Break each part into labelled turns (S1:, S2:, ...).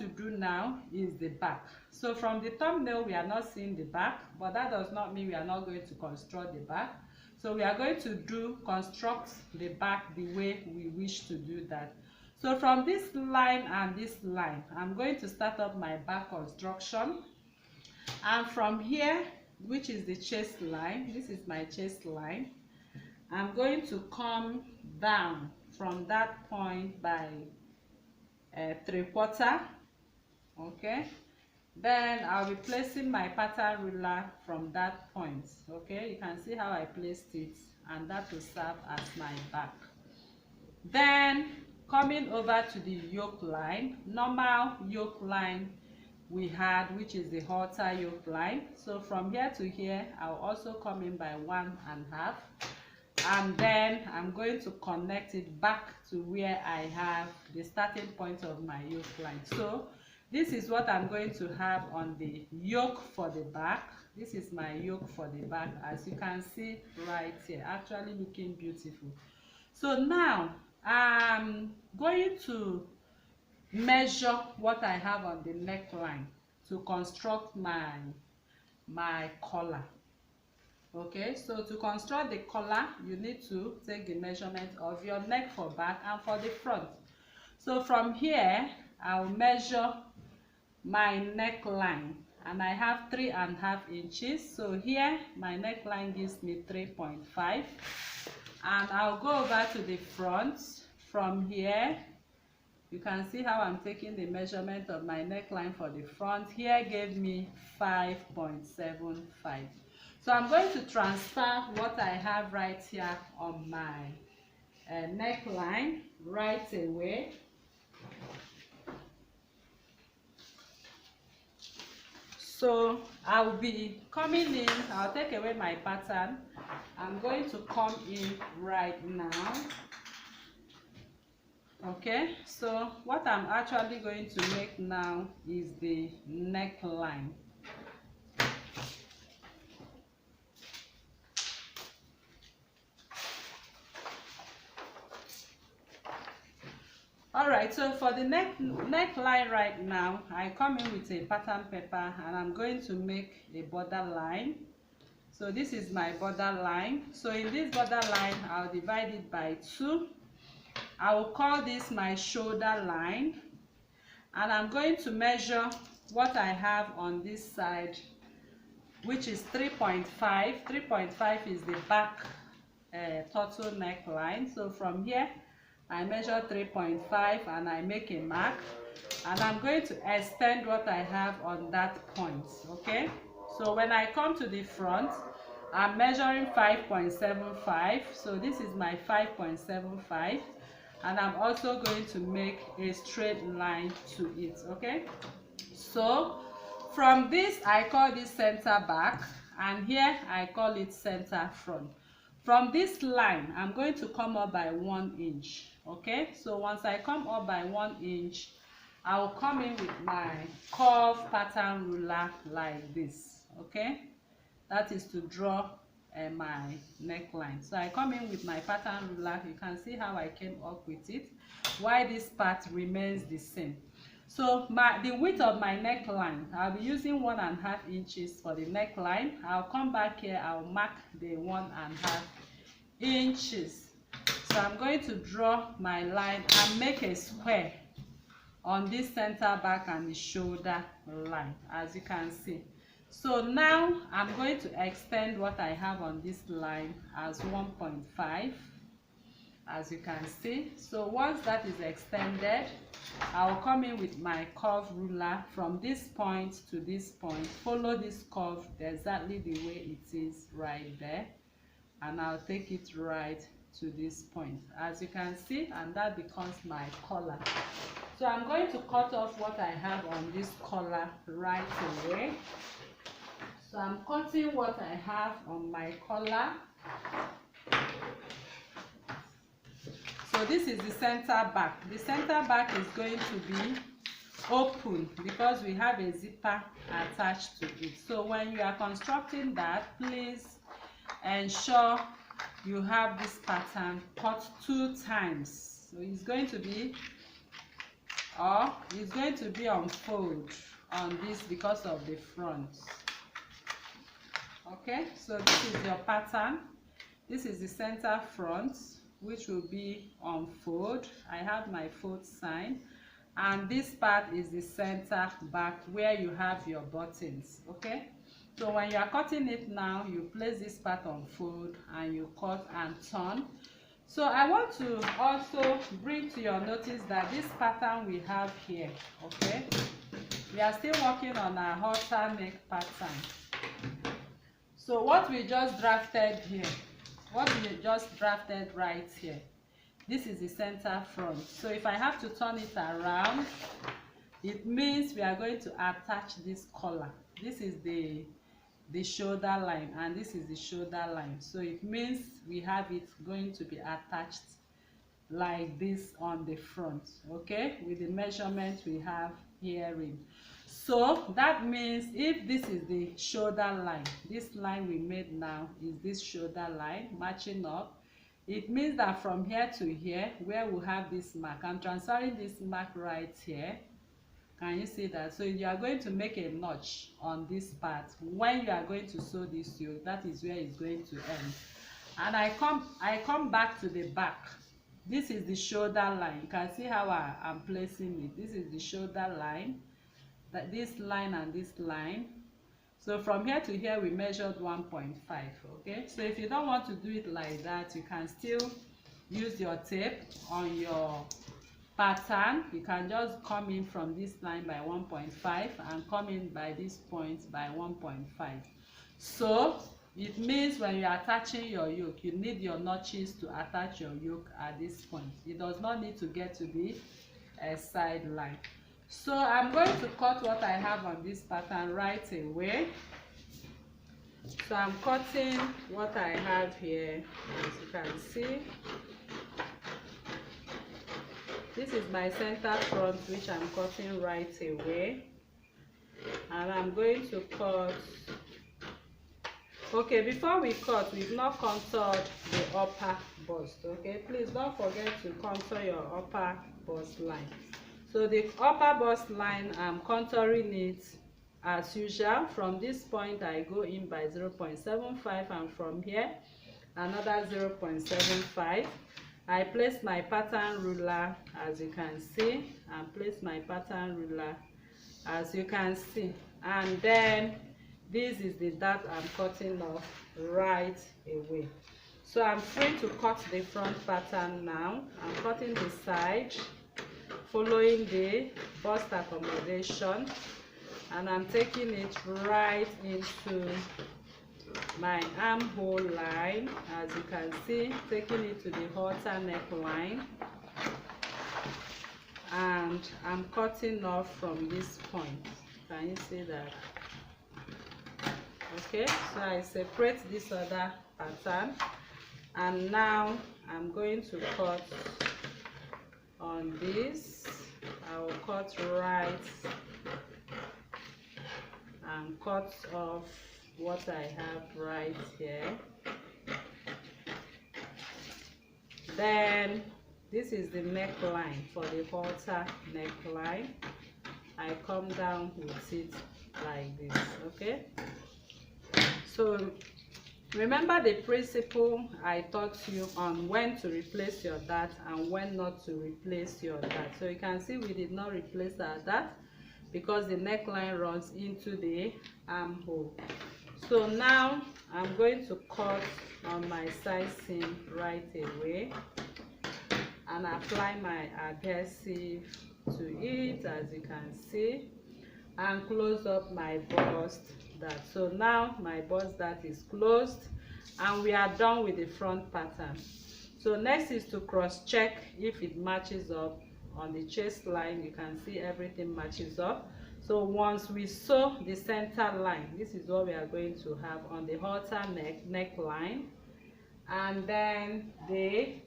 S1: to do now is the back. So from the thumbnail we are not seeing the back, but that does not mean we are not going to construct the back. So we are going to construct the back the way we wish to do that. So from this line and this line, I'm going to start up my back construction. And from here, which is the chest line, this is my chest line, I'm going to come down from that point by 3/4. Okay, then I'll be placing my pattern ruler from that point. Okay, you can see how I placed it, and that will serve as my back. Then coming over to the yoke line, normal yoke line we had, which is the halter yoke line. So from here to here, I'll also come in by 1.5, and then I'm going to connect it back to where I have the starting point of my yoke line. So this is what I'm going to have on the yoke for the back. This is my yoke for the back, as you can see right here, actually looking beautiful. So now I'm going to measure what I have on the neckline to construct my collar. Okay, so to construct the collar, you need to take the measurement of your neck for back and for the front. So from here, I'll measure my neckline, and I have 3.5 inches. So here my neckline gives me 3.5, and I'll go over to the front. From here, you can see how I'm taking the measurement of my neckline for the front. Here gave me 5.75. So I'm going to transfer what I have right here on my neckline right away. So I'll be coming in, I'll take away my pattern. I'm going to come in right now. Okay, so what I'm actually going to make now is the neckline. Alright, so for the neckline right now, I come in with a pattern paper, and I'm going to make a border line. So this is my border line. So in this border line, I'll divide it by 2. I will call this my shoulder line, and I'm going to measure what I have on this side, which is 3.5. 3.5 is the back turtle neckline. So from here, I measure 3.5 and I make a mark, and I'm going to extend what I have on that point. Okay, so when I come to the front, I'm measuring 5.75. so this is my 5.75, and I'm also going to make a straight line to it. Okay, so from this, I call this center back, and here I call it center front. From this line, I'm going to come up by 1 inch. Okay, so once I come up by 1 inch, I will come in with my curve pattern ruler like this. Okay, that is to draw my neckline. So I come in with my pattern ruler. You can see how I came up with it, why this part remains the same. So the width of my neckline, I'll be using 1.5 inches for the neckline. I'll come back here, I'll mark the 1.5 inches. So I'm going to draw my line and make a square on this center back and the shoulder line, as you can see. So now I'm going to extend what I have on this line as 1.5, as you can see. So once that is extended, I'll come in with my curve ruler from this point to this point, follow this curve exactly the way it is right there, and I'll take it right to this point, as you can see, and that becomes my collar. So I'm going to cut off what I have on this collar right away. So I'm cutting what I have on my collar. So this is the center back. The center back is going to be open because we have a zipper attached to it. So when you are constructing that, please ensure you have this pattern cut 2 times. So it's going to be or it's going to be on fold on this because of the front. Okay, so this is your pattern. This is the center front, which will be on fold. I have my fold sign, and this part is the center back where you have your buttons. Okay, so when you are cutting it now, you place this part on fold and you cut and turn. So I want to also bring to your notice that this pattern we have here, okay, we are still working on our halter neck pattern. So what we just drafted here, what we just drafted right here, this is the center front. So if I have to turn it around, it means we are going to attach this collar. This is the shoulder line, and this is the shoulder line. So it means we have it going to be attached like this on the front, okay, with the measurement we have herein. So that means if this is the shoulder line, this line we made now is this shoulder line matching up, it means that from here to here where we have this mark, I'm transferring this mark right here. Can you see that? So you are going to make a notch on this part when you are going to sew this yoke. That is where it's going to end. And I come back to the back. This is the shoulder line. You can see how I'm placing it. This is the shoulder line, that this line and this line. So from here to here we measured 1.5. okay, so if you don't want to do it like that, you can still use your tape on your pattern. You can just come in from this line by 1.5 and come in by this point by 1.5. So it means when you are attaching your yoke, you need your notches to attach your yoke at this point. It does not need to get to be a side line. So I'm going to cut what I have on this pattern right away. So I'm cutting what I have here, as you can see. This is my center front, which I'm cutting right away, and I'm going to cut. Okay, before we cut, we've not contoured the upper bust. Okay, please don't forget to contour your upper bust line. So the upper bust line, I'm contouring it as usual. From this point I go in by 0.75, and from here another 0.75. I place my pattern ruler, as you can see, and place my pattern ruler, as you can see, and then this is the dart I'm cutting off right away. So I'm free to cut the front pattern now. I'm cutting the side, following the bust accommodation, and I'm taking it right into my armhole line, as you can see, taking it to the halter neckline, and I'm cutting off from this point. Can you see that? Okay, so I separate this other pattern, and now I'm going to cut on this. I will cut right and cut off what I have right here. Then this is the neckline for the halter neckline. I come down with it like this. Okay, so remember the principle I taught you on when to replace your dart and when not to replace your dart. So you can see we did not replace our dart because the neckline runs into the armhole. So now I'm going to cut on my side seam right away and apply my adhesive to it, as you can see, and close up my bust dart. So now my bust dart is closed and we are done with the front pattern. So next is to cross check if it matches up on the chest line. You can see everything matches up. So once we sew the center line, this is what we are going to have on the halter neckline, and then the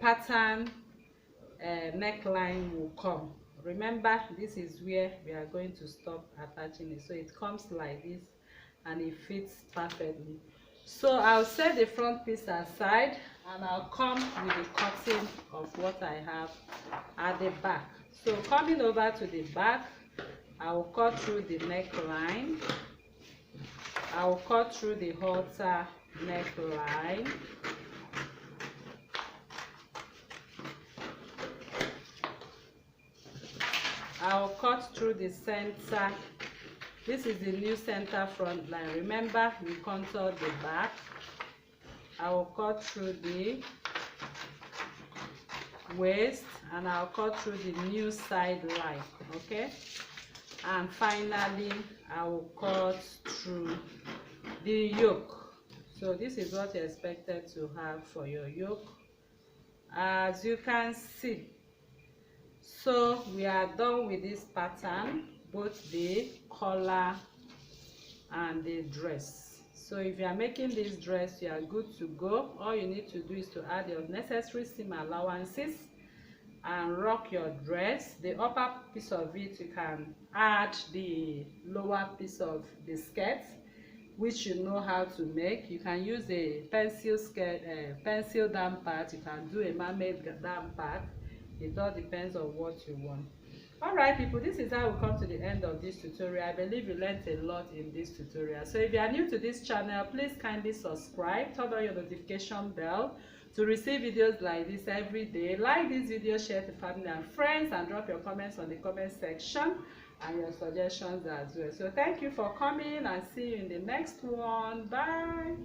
S1: pattern neckline will come. Remember, this is where we are going to stop attaching it. So it comes like this and it fits perfectly. So I'll set the front piece aside and I'll come with the cutting of what I have at the back. So coming over to the back, I will cut through the neckline. I will cut through the halter neckline. I will cut through the center. This is the new center front line. Remember, we contoured the back. I will cut through the waist, and I'll cut through the new side line. Okay, and finally I will cut through the yoke. So this is what you're expected to have for your yoke, as you can see. So we are done with this pattern, both the collar and the dress. So if you are making this dress, you are good to go. All you need to do is to add your necessary seam allowances and rock your dress. The upper piece of it, you can add the lower piece of the skirt, which you know how to make. You can use a pencil skirt, pencil down part. You can do a mermaid down part. It all depends on what you want. Alright people, this is how we come to the end of this tutorial. I believe you learned a lot in this tutorial. So if you are new to this channel, please kindly subscribe, turn on your notification bell to receive videos like this every day. Like this video, share to family and friends, and drop your comments on the comment section and your suggestions as well. So thank you for coming, and see you in the next one. Bye.